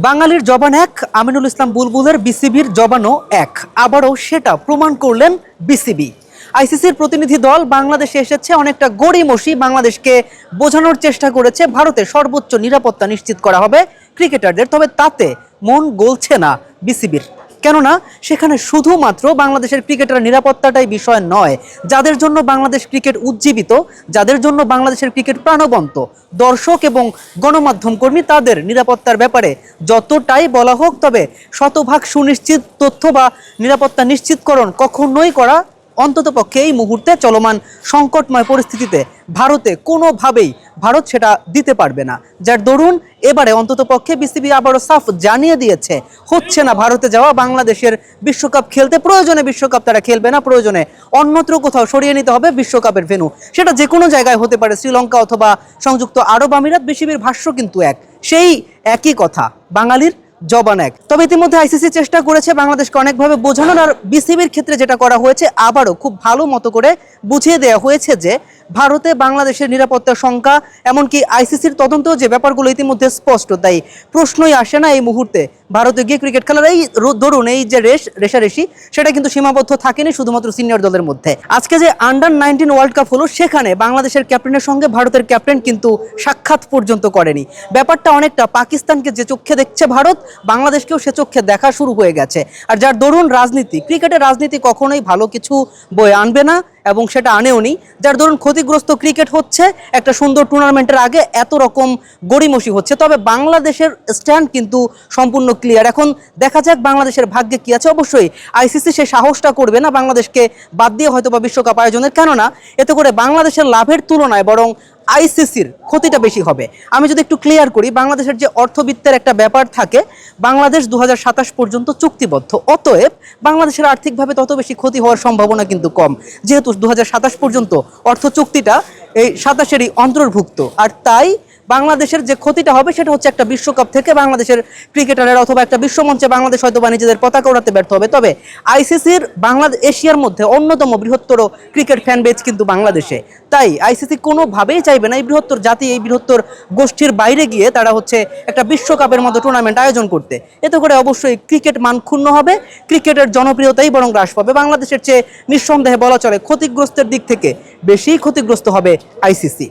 বাঙালির জবান এক, আমিনুল ইসলাম বুলবুলের বিসিবির জবানও এক। আবারও সেটা প্রমাণ করলেন বিসিবি। আইসিসির প্রতিনিধি দল বাংলাদেশে এসেছে, অনেকটা গড়িমসি বাংলাদেশকে বোঝানোর চেষ্টা করেছে ভারতের সর্বোচ্চ নিরাপত্তা নিশ্চিত করা হবে ক্রিকেটারদের। তবে তাতে মন গলছে না বিসিবির, কেননা সেখানে শুধুমাত্র বাংলাদেশের ক্রিকেটার নিরাপত্তাটাই বিষয় নয়। যাদের জন্য বাংলাদেশ ক্রিকেট উজ্জীবিত, যাদের জন্য বাংলাদেশের ক্রিকেট প্রাণবন্ত, দর্শক এবং গণমাধ্যম কর্মী, তাদের নিরাপত্তার ব্যাপারে যতটাই বলা হোক, তবে শতভাগ সুনিশ্চিত তথ্য বা নিরাপত্তা নিশ্চিতকরণ কখনোই করা অন্ততপক্ষে এই মুহূর্তে চলমান সংকটময় পরিস্থিতিতে ভারতে কোনোভাবেই ভারত সেটা দিতে পারবে না। যার দরুন এবারে অন্ততপক্ষে বিসিবি আবারও সাফ জানিয়ে দিয়েছে, হচ্ছে না ভারতে যাওয়া বাংলাদেশের বিশ্বকাপ খেলতে। প্রয়োজনে বিশ্বকাপ তারা খেলবে না, প্রয়োজনে অন্যত্র কোথাও সরিয়ে নিতে হবে বিশ্বকাপের ভেন্যু। সেটা যে কোনো জায়গায় হতে পারে, শ্রীলঙ্কা অথবা সংযুক্ত আরব আমিরাত। বিসিবির ভাষ্য কিন্তু এক, সেই একই কথা, বাঙালির জবান এক। তবে ইতিমধ্যে আইসিসি চেষ্টা করেছে বাংলাদেশকে অনেকভাবে বোঝানোর, আর বিসিবির ক্ষেত্রে যেটা করা হয়েছে আবারও খুব ভালো মতো করে বুঝিয়ে দেওয়া হয়েছে যে ভারতে বাংলাদেশের নিরাপত্তার শঙ্কা, এমনকি আইসিসির তদন্ত যে ব্যাপারগুলো ইতিমধ্যে স্পষ্ট, তাই প্রশ্নই আসে না এই মুহূর্তে ভারতে গিয়ে ক্রিকেট খেলার। এই ধরুন এই যে রেশারেশি, সেটা কিন্তু সীমাবদ্ধ থাকেনি শুধুমাত্র সিনিয়র দলের মধ্যে। আজকে যে আন্ডার-19 ওয়ার্ল্ড কাপ হলো, সেখানে বাংলাদেশের ক্যাপ্টেনের সঙ্গে ভারতের ক্যাপ্টেন কিন্তু সাক্ষাৎ পর্যন্ত করেনি। ব্যাপারটা অনেকটা পাকিস্তানকে যে চোখে দেখছে ভারত, বাংলাদেশকেও সে চোখে দেখা শুরু হয়ে গেছে। আর যার দরুন রাজনীতি, ক্রিকেটের রাজনীতি কখনোই ভালো কিছু বয়ে আনবে না, এবং সেটা আনেও নি। যার দরুন ক্ষতিগ্রস্ত ক্রিকেট হচ্ছে, একটা সুন্দর টুর্নামেন্টের আগে এত রকম গড়িমসি হচ্ছে। তবে বাংলাদেশের স্ট্যান্ড কিন্তু সম্পূর্ণ ক্লিয়ার। এখন দেখা যাক বাংলাদেশের ভাগ্যে কি আছে। অবশ্যই আইসিসি সে সাহসটা করবে না বাংলাদেশকে বাদ দিয়ে হয়তো বা বিশ্বকাপ আয়োজনের, কেননা এতে করে বাংলাদেশের লাভের তুলনায় বরং আইসিসির ক্ষতিটা বেশি হবে। আমি যদি একটু ক্লিয়ার করি, বাংলাদেশের যে অর্থবিত্তের একটা ব্যাপার থাকে, বাংলাদেশ 2027 পর্যন্ত চুক্তিবদ্ধ। অতএব বাংলাদেশের আর্থিকভাবে তত বেশি ক্ষতি হওয়ার সম্ভাবনা কিন্তু কম, যেহেতু 2027 পর্যন্ত অর্থ চুক্তিটা এই 27-এরই অন্তর্ভুক্ত। আর তাই বাংলাদেশের যে ক্ষতিটা হবে সেটা হচ্ছে একটা বিশ্বকাপ থেকে বাংলাদেশের ক্রিকেটারের, অথবা একটা বিশ্বমঞ্চে বাংলাদেশ হয়তো বা নিজেদের পতাকা ওড়াতে ব্যর্থ হবে। তবে আইসিসির বাংলাদেশ এশিয়ার মধ্যে অন্যতম বৃহত্তর ক্রিকেট ফ্যান বেজ কিন্তু বাংলাদেশে। তাই আইসিসি কোনোভাবেই চাইবে না এই বৃহত্তর জাতি, এই বৃহত্তর গোষ্ঠীর বাইরে গিয়ে তারা হচ্ছে একটা বিশ্বকাপের মতো টুর্নামেন্ট আয়োজন করতে। এতে করে অবশ্যই ক্রিকেট মান ক্ষুণ্ণ হবে, ক্রিকেটের জনপ্রিয়তাই বরং হ্রাস পাবে। বাংলাদেশের চেয়ে নিঃসন্দেহে বলা চলে ক্ষতিগ্রস্তের দিক থেকে বেশি ক্ষতিগ্রস্ত হবে আইসিসি।